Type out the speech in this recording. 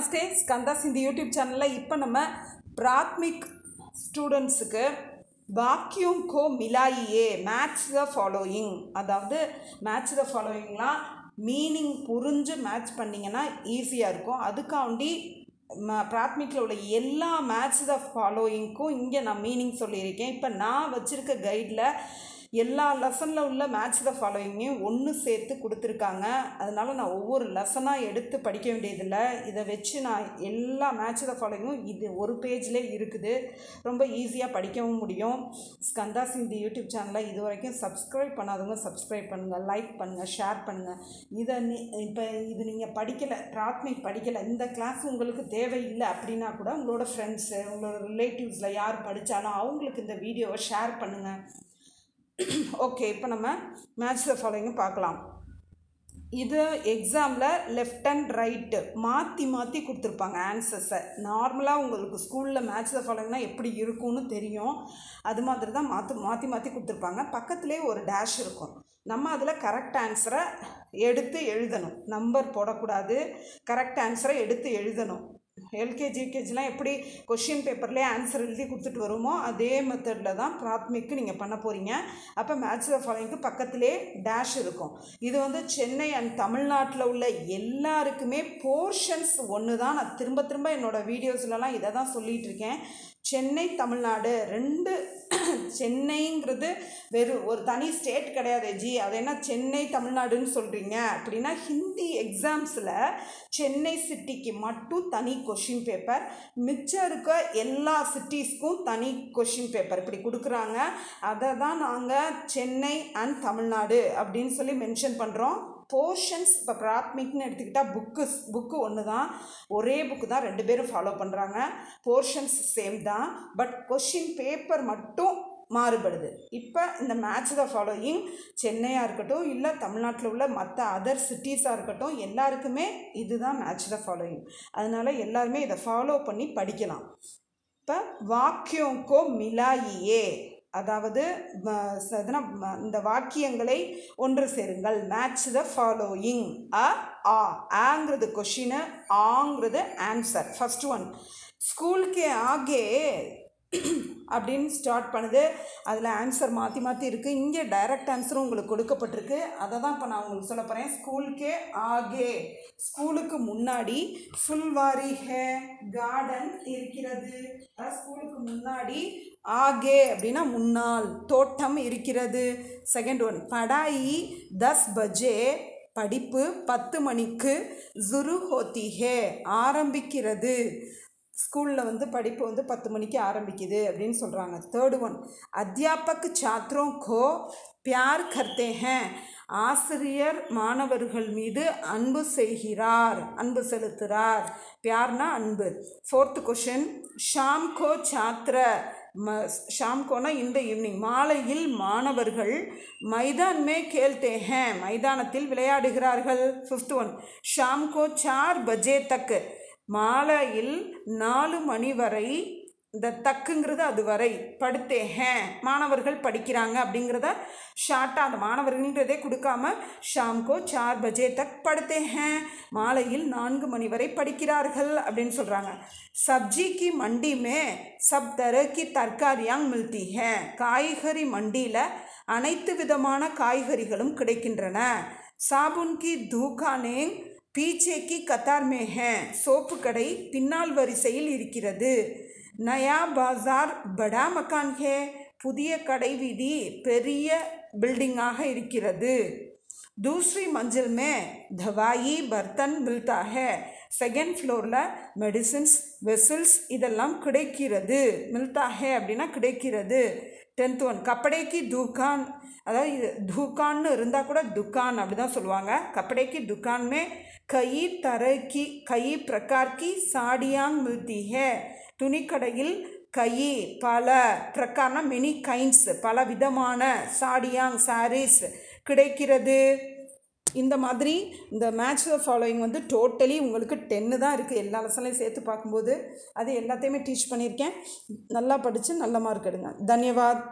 நமஸ்தே ஸ்கந்தாஸ் இந்த யூடியூப் சேனலில் இப்போ நம்ம பிராத்மிக் ஸ்டூடெண்ட்ஸுக்கு வாக்கியம் கோ மிலாயியே மேட்ச் த ஃபாலோயிங், அதாவது மேட்ச் த ஃபாலோயிங்லாம் மீனிங் புரிஞ்சு மேட்ச் பண்ணிங்கன்னா ஈஸியாக இருக்கும். அதுக்காண்டி பிராத்மிக்கில் உள்ள எல்லா மேட்ச் த ஃபாலோயிங்க்கும் இங்கே நான் மீனிங் சொல்லியிருக்கேன். இப்போ நான் வச்சுருக்க கைடில் எல்லா லெசனில் உள்ள மேட்ச் த ஃபாலோயிங்கையும் ஒன்று சேர்த்து கொடுத்துருக்காங்க. அதனால் நான் ஒவ்வொரு லெசனாக எடுத்து படிக்க வேண்டியதில்லை. இதை வச்சு நான் எல்லா மேட்ச் த ஃபாலோயிங்கும் இது ஒரு பேஜ்லேயே இருக்குது. ரொம்ப ஈஸியாக படிக்கவும் முடியும். ஸ்கந்தாஸ் இந்த யூடியூப் சேனலை இது வரைக்கும் சப்ஸ்கிரைப் பண்ணாதவங்க சப்ஸ்கிரைப் பண்ணுங்கள், லைக் பண்ணுங்கள், ஷேர் பண்ணுங்கள். இப்போ இது நீங்கள் படிக்கலை, பிராத்மிக் படிக்கலை, இந்த கிளாஸ் உங்களுக்கு தேவையில்லை அப்படின்னா கூட உங்களோட ஃப்ரெண்ட்ஸு, உங்களோட ரிலேட்டிவ்ஸில் யார் படித்தாலும் அவங்களுக்கு இந்த வீடியோவை ஷேர் பண்ணுங்கள். ஓகே, இப்போ நம்ம மேட்ச் த ஃபாலோயிங் பார்க்கலாம். இது எக்ஸாமில் லெஃப்ட் அண்ட் ரைட்டு மாற்றி கொடுத்துருப்பாங்க ஆன்சர்ஸை. நார்மலாக உங்களுக்கு ஸ்கூலில் மேட்ச் த ஃபாலோயிங்னா எப்படி இருக்கும்னு தெரியும். அது மாதிரி தான் மாற்றி கொடுத்துருப்பாங்க. பக்கத்துலேயே ஒரு டேஷ் இருக்கும். நம்ம அதில் கரெக்ட் ஆன்சரை எடுத்து எழுதணும். நம்பர் போடக்கூடாது, கரெக்ட் ஆன்சரை எடுத்து எழுதணும். எல்கேஜி யூகேஜிலாம் எப்படி கொஷின் பேப்பர்லேயே ஆன்சர் எழுதி கொடுத்துட்டு வருமோ அதே மெத்தடில் தான் பிராத்மிக்கு நீங்கள் பண்ண போகிறீங்க. அப்போ மேட்ச் த ஃபாலோயிங்க்கு பக்கத்திலே டேஷ் இருக்கும். இது வந்து சென்னை அண்ட் தமிழ்நாட்டில் உள்ள எல்லாருக்குமே போர்ஷன்ஸ் ஒன்று தான். நான் திரும்ப என்னோடய வீடியோஸ்லலாம் இதை தான் சொல்லிகிட்டு இருக்கேன். சென்னை தமிழ்நாடு ரெண்டு, சென்னைங்கிறது வெறும் ஒரு தனி ஸ்டேட் கிடையாது ஜி, அது என்ன சென்னை தமிழ்நாடுன்னு சொல்கிறீங்க அப்படின்னா, ஹிந்தி எக்ஸாம்ஸில் சென்னை சிட்டிக்கு மட்டும் தனி கொஷின் பேப்பர், மிச்சம் இருக்க எல்லா சிட்டிஸ்க்கும் தனி கொஷின் பேப்பர் இப்படி கொடுக்குறாங்க. அதை தான் நாங்கள் சென்னை அண்ட் தமிழ்நாடு அப்படின்னு சொல்லி மென்ஷன் பண்ணுறோம். போர்ஷன்ஸ் இப்போ பிராத்மிக்னு எடுத்துக்கிட்டால் புக்கு ஒன்று தான், ஒரே புக்கு தான், ரெண்டு பேரும் ஃபாலோ பண்ணுறாங்க. போர்ஷன்ஸ் சேம் தான், பட் கொஷின் பேப்பர் மட்டும் மாறுபடுது. இப்போ இந்த மேட்ச் த ஃபாலோயிங் சென்னையாக இருக்கட்டும், இல்லை தமிழ்நாட்டில் உள்ள மற்ற அதர் சிட்டிஸாக இருக்கட்டும், எல்லாருக்குமே இதுதான் மேட்ச் த ஃபாலோயிங். அதனால் எல்லாருமே இதை ஃபாலோ பண்ணி படிக்கலாம். இப்போ வாக்கியம் கோ மிலாயியே, அதாவது இந்த வாக்கியங்களை ஒன்று சேருங்கள். Match the following. ஆங்கிறது கொஷினு, ஆங்கிறது ஆன்சர். ஃபர்ஸ்ட் ஒன், ஸ்கூலுக்கு ஆகே அப்படின்னு ஸ்டார்ட் பண்ணுது. அதில் ஆன்சர் மாற்றி இருக்குது. இங்கே டைரக்ட் ஆன்சரும் உங்களுக்கு கொடுக்கப்பட்டிருக்கு. அதை தான் இப்போ நான் உங்களுக்கு சொல்ல போகிறேன். ஸ்கூலுக்கே ஆகே, ஸ்கூலுக்கு முன்னாடி ஃபுல்வாரி ஹே கார்டன் இருக்கிறது. ஸ்கூலுக்கு முன்னாடி ஆகே அப்படின்னா முன்னால் தோட்டம் இருக்கிறது. செகண்ட் ஒன், படாயி 10 பஜே, படிப்பு 10 மணிக்கு, ஜுரு ஹோத்தி ஹே ஆரம்பிக்கிறது. ஸ்கூலில் வந்து படிப்பு வந்து 10 மணிக்கு ஆரம்பிக்குது அப்படின்னு சொல்கிறாங்க. தேர்டு ஒன், அத்தியாபக் சாத்ரோं को प्यार करते हैं, ஆசிரியர் மாணவர்கள் மீது அன்பு செய்கிறார், அன்பு செலுத்துகிறார். பியார்னா அன்பு. ஃபோர்த்து கொஷின், ஷாம் கோ சாத்திர, ஷாம் கோனா இந்த ஈவினிங், மாலையில் மாணவர்கள் மைதான் மே கேல்தே ஹேன், மைதானத்தில் விளையாடுகிறார்கள். ஃபிஃப்த் ஒன், ஷாம் கோ 4 பஜே தக், மாலையில் 4 மணி வரை, இந்த தக்குங்கிறது அது வரை, படுத்தே ஹேன் மாணவர்கள் படிக்கிறாங்க அப்படிங்கிறத ஷார்ட்டாக அந்த மாணவர்கள்ன்றதே கொடுக்காம ஷாம்கோ 4 பஜே தக் படுத்தே ஹேன், மாலையில் 4 மணி வரை படிக்கிறார்கள் அப்படின்னு சொல்கிறாங்க. சப்ஜி கி மண்டி மே சப் தர கி தர்காரியாங் மில்தி ஹே, காய்கறி மண்டியில் அனைத்து விதமான காய்கறிகளும் கிடைக்கின்றன. சாபுன் கி தூகானே பீச்சே கி கத்தார் மே ஹே, சோப்பு கடை பின்னால் வரிசையில் இருக்கிறது. நயா பாசார் படா மக்கான் ஹே, புதிய கடை வீதி பெரிய பில்டிங்காக இருக்கிறது. தூசரி மஞ்சள் மே தவாயி பர்த்தன் மில்தா ஹே, செகண்ட் ஃப்ளோரில் மெடிசின்ஸ், வெசல்ஸ் இதெல்லாம் கிடைக்கிறது. மில்தா ஹே அப்படின்னா கிடைக்கிறது. டென்த் ஒன், கப்படேக்கி துக்கான், அதாவது இது துக்கான்னு இருந்தால் கூட துக்கான் அப்படி தான் சொல்லுவாங்க. கப்படேக்கி துக்கான் மே கई तरह की कई प्रकार की साड़ियाँ मिलती है, துணிக்கடையில் கை பல, பிரகாரம்னா மெனி கைண்ட்ஸ் பல விதமான, சாடியாங் சாரீஸ் கிடைக்கிறது. இந்த மாதிரி இந்த மேட்ச் த ஃபாலோயிங் வந்து டோட்டலி உங்களுக்கு 10 தான் இருக்குது. எல்லா லெசன்லையும் சேர்த்து பார்க்கும்போது அது எல்லாத்தையுமே டீச் பண்ணியிருக்கேன். நல்லா படித்து நல்ல மார்க் எடுங்க. தன்யவாத்.